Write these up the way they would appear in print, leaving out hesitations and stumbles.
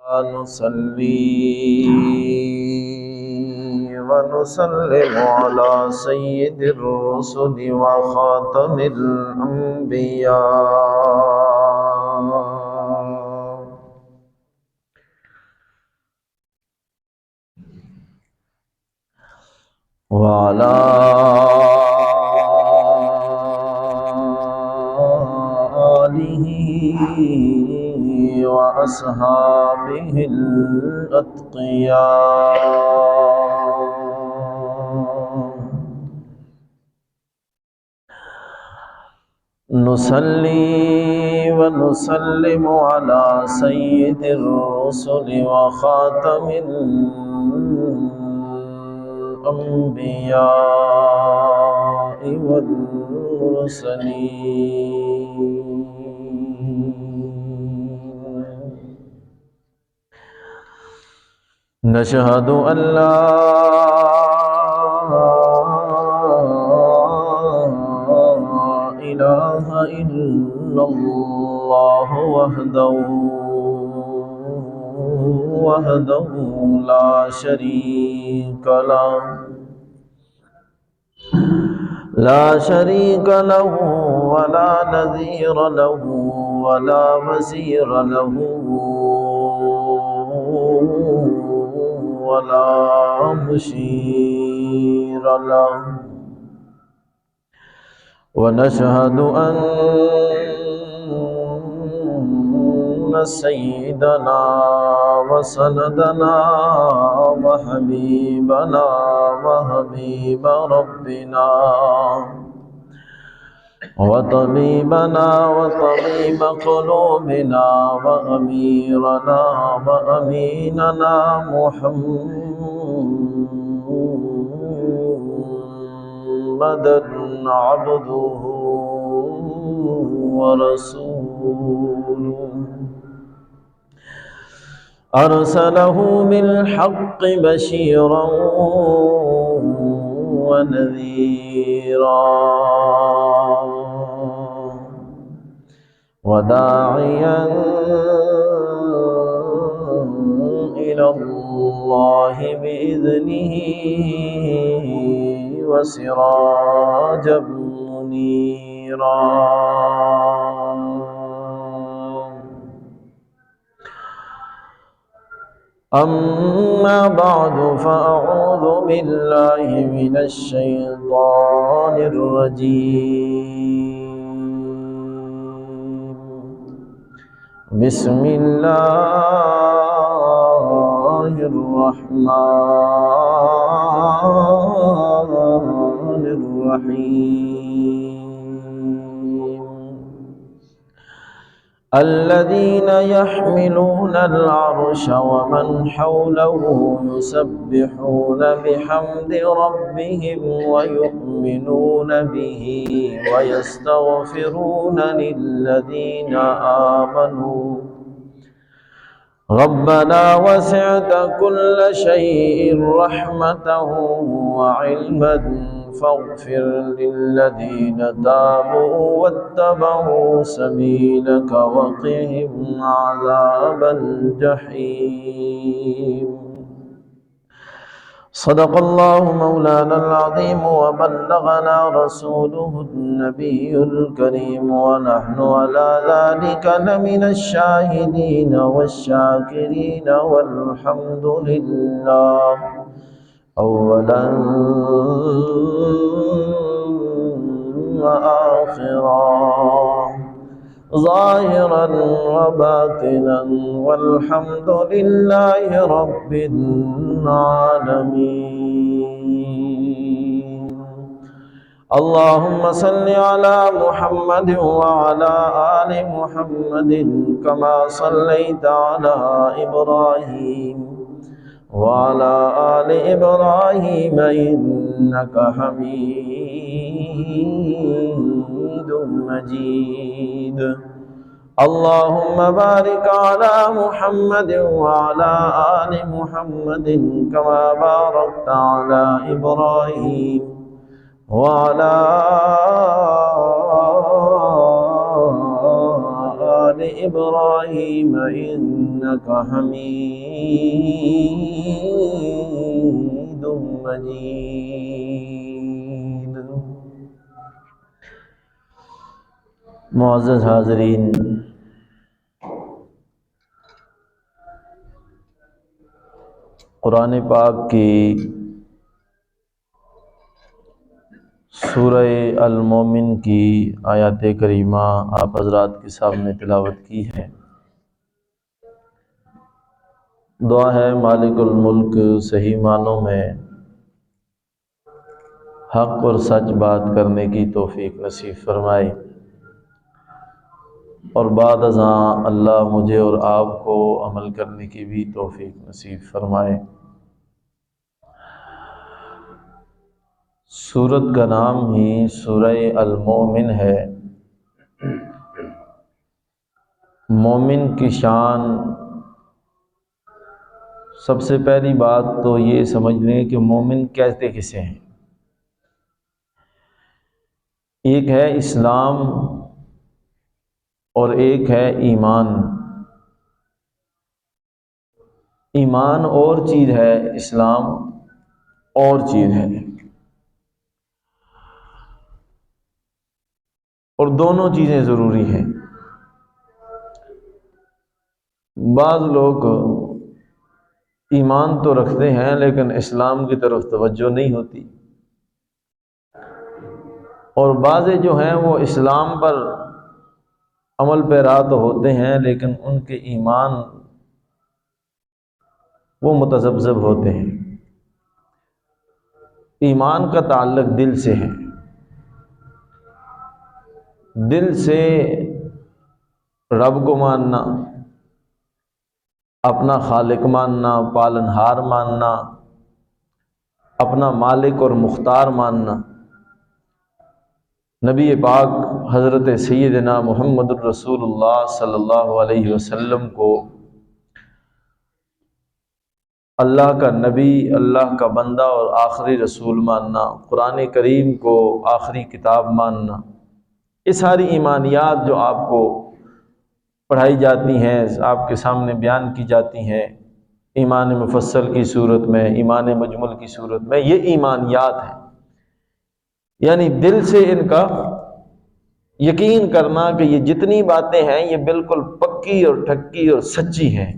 نصلي ونسلم على سيد الرسل وخاتم الأنبياء وعلى آله وأصحابه الأتقياء نصلي ونسلم على سيد الرسل وخاتم الأنبياء والمرسلين نشهد أن لا إله إلا الله وحده لا شريك له ولا نذير له ولا وزير له ولا مشير له ونشهد أن سيدنا وسندنا وحبيبنا وحبيب ربنا وطبيبنا وطبيب قلوبنا وأميرنا وأميننا محمدا عبده ورسوله أرسله بالحق بشيرا ونذيرا وداعيا إلى الله بإذنه وسراجا منيرا أما بعد فأعوذ بالله من الشيطان الرجيم بسم الله الرحمن الرحيم الذين يحملون العرش ومن حوله يسبحون بحمد ربهم ويؤمنون به ويستغفرون للذين آمنوا ربنا وسعت كل شيء رحمة وعلما فاغفر للذين تابوا واتبعوا سبيلك وقهم عذاب الجحيم صدق الله مولانا العظيم وبلغنا رسوله النبي الكريم ونحن على ذلك لمن الشاهدين والشاكرين والحمد لله أولا وآخرا ظاهرا وباطنا والحمد لله رب العالمين اللهم صل على محمد وعلى آل محمد كما صليت على إبراهيم وعلى آل إبراهيم إنك حميد مجيد اللهم بارك على محمد وعلى آل محمد كما باركت على إبراهيم وعلى آل آل إبراهيم إنك حميد مجيد۔ معزز حاضرین، قرآن پاک کی سورہ المومن کی آیات کریمہ آپ حضرات کے سامنے تلاوت کی ہے۔ دعا ہے مالک الملک صحیح معنوں میں حق اور سچ بات کرنے کی توفیق نصیب فرمائے، اور بعد ازاں اللہ مجھے اور آپ کو عمل کرنے کی بھی توفیق نصیب فرمائے۔ سورت کا نام ہی سورہ المومن ہے۔ مومن کی شان، سب سے پہلی بات تو یہ سمجھ لیں کہ مومن کہتے کسے ہیں۔ ایک ہے اسلام اور ایک ہے ایمان۔ ایمان اور چیز ہے، اسلام اور چیز ہے، اور دونوں چیزیں ضروری ہیں۔ بعض لوگ ایمان تو رکھتے ہیں لیکن اسلام کی طرف توجہ نہیں ہوتی، اور بعض جو ہیں وہ اسلام پر عمل پیرا تو ہوتے ہیں لیکن ان کے ایمان وہ متذبذب ہوتے ہیں۔ ایمان کا تعلق دل سے ہے، دل سے رب کو ماننا، اپنا خالق ماننا، پالنہار ماننا، اپنا مالک اور مختار ماننا۔ نبی پاک حضرت سیدنا محمد الرسول اللہ صلی اللہ علیہ وسلم کو اللہ کا نبی، اللہ کا بندہ اور آخری رسول ماننا، قرآن کریم کو آخری کتاب ماننا، یہ ساری ایمانیات جو آپ کو پڑھائی جاتی ہیں، آپ کے سامنے بیان کی جاتی ہیں ایمان مفصل کی صورت میں، ایمان مجمل کی صورت میں، یہ ایمانیات ہیں۔ یعنی دل سے ان کا یقین کرنا کہ یہ جتنی باتیں ہیں یہ بالکل پکی اور ٹھکی اور سچی ہیں،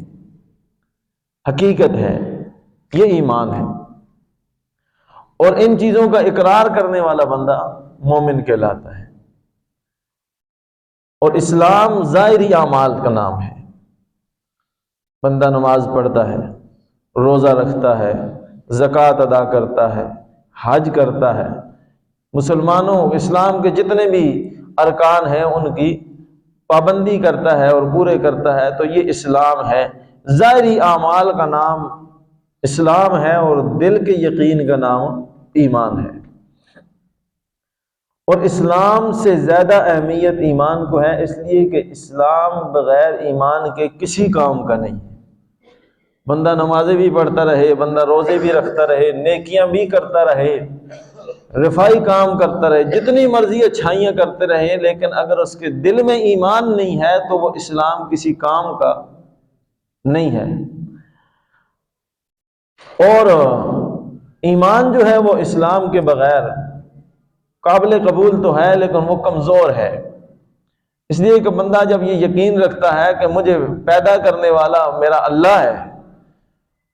حقیقت ہے، یہ ایمان ہے۔ اور ان چیزوں کا اقرار کرنے والا بندہ مومن کہلاتا ہے۔ اور اسلام ظاہری اعمال کا نام ہے۔ بندہ نماز پڑھتا ہے، روزہ رکھتا ہے، زکوٰۃ ادا کرتا ہے، حج کرتا ہے، مسلمانوں اسلام کے جتنے بھی ارکان ہیں ان کی پابندی کرتا ہے اور پورے کرتا ہے، تو یہ اسلام ہے۔ ظاہری اعمال کا نام اسلام ہے اور دل کے یقین کا نام ایمان ہے۔ اور اسلام سے زیادہ اہمیت ایمان کو ہے، اس لیے کہ اسلام بغیر ایمان کے کسی کام کا نہیں ہے۔ بندہ نمازیں بھی پڑھتا رہے، بندہ روزے بھی رکھتا رہے، نیکیاں بھی کرتا رہے، رفائی کام کرتا رہے، جتنی مرضی اچھائیاں کرتے رہے، لیکن اگر اس کے دل میں ایمان نہیں ہے تو وہ اسلام کسی کام کا نہیں ہے۔ اور ایمان جو ہے وہ اسلام کے بغیر قابل قبول تو ہے لیکن وہ کمزور ہے۔ اس لیے کہ بندہ جب یہ یقین رکھتا ہے کہ مجھے پیدا کرنے والا میرا اللہ ہے،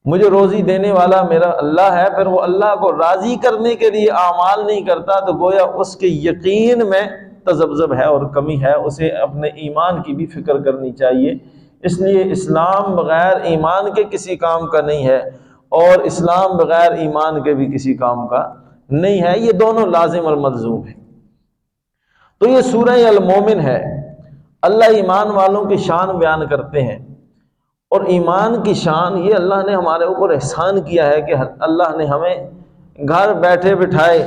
مجھے روزی دینے والا میرا اللہ ہے، پھر وہ اللہ کو راضی کرنے کے لیے اعمال نہیں کرتا، تو گویا اس کے یقین میں تذبذب ہے اور کمی ہے۔ اسے اپنے ایمان کی بھی فکر کرنی چاہیے۔ اس لیے اسلام بغیر ایمان کے کسی کام کا نہیں ہے، اور اسلام بغیر ایمان کے بھی کسی کام کا نہیں ہے، یہ دونوں لازم اور ملزوم ہیں۔ تو یہ سورہ المومن ہے۔ اللہ ایمان والوں کی شان بیان کرتے ہیں، اور ایمان کی شان یہ اللہ نے ہمارے اوپر احسان کیا ہے کہ اللہ نے ہمیں گھر بیٹھے بٹھائے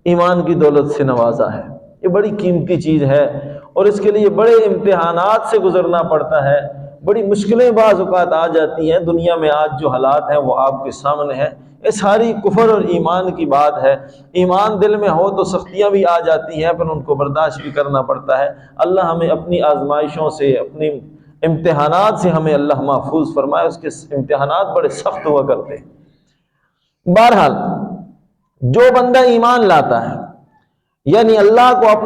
ایمان کی دولت سے نوازا ہے۔ یہ بڑی قیمتی چیز ہے، اور اس کے لیے بڑے امتحانات سے گزرنا پڑتا ہے، بڑی مشکلیں بعض اوقات آ جاتی ہیں، دنیا میں آج جو حالات ہیں وہ آپ کے سامنے ہیں، یہ ساری کفر اور ایمان کی بات ہے۔ ایمان دل میں ہو تو سختیاں بھی آ جاتی ہیں، پر ان کو برداشت بھی کرنا پڑتا ہے۔ اللہ ہمیں اپنی آزمائشوں سے، اپنی امتحانات سے ہمیں اللہ محفوظ فرمائے، اس کے امتحانات بڑے سخت ہوا کرتے ہیں۔ بہرحال جو بندہ ایمان لاتا ہے، یعنی اللہ کو اپنا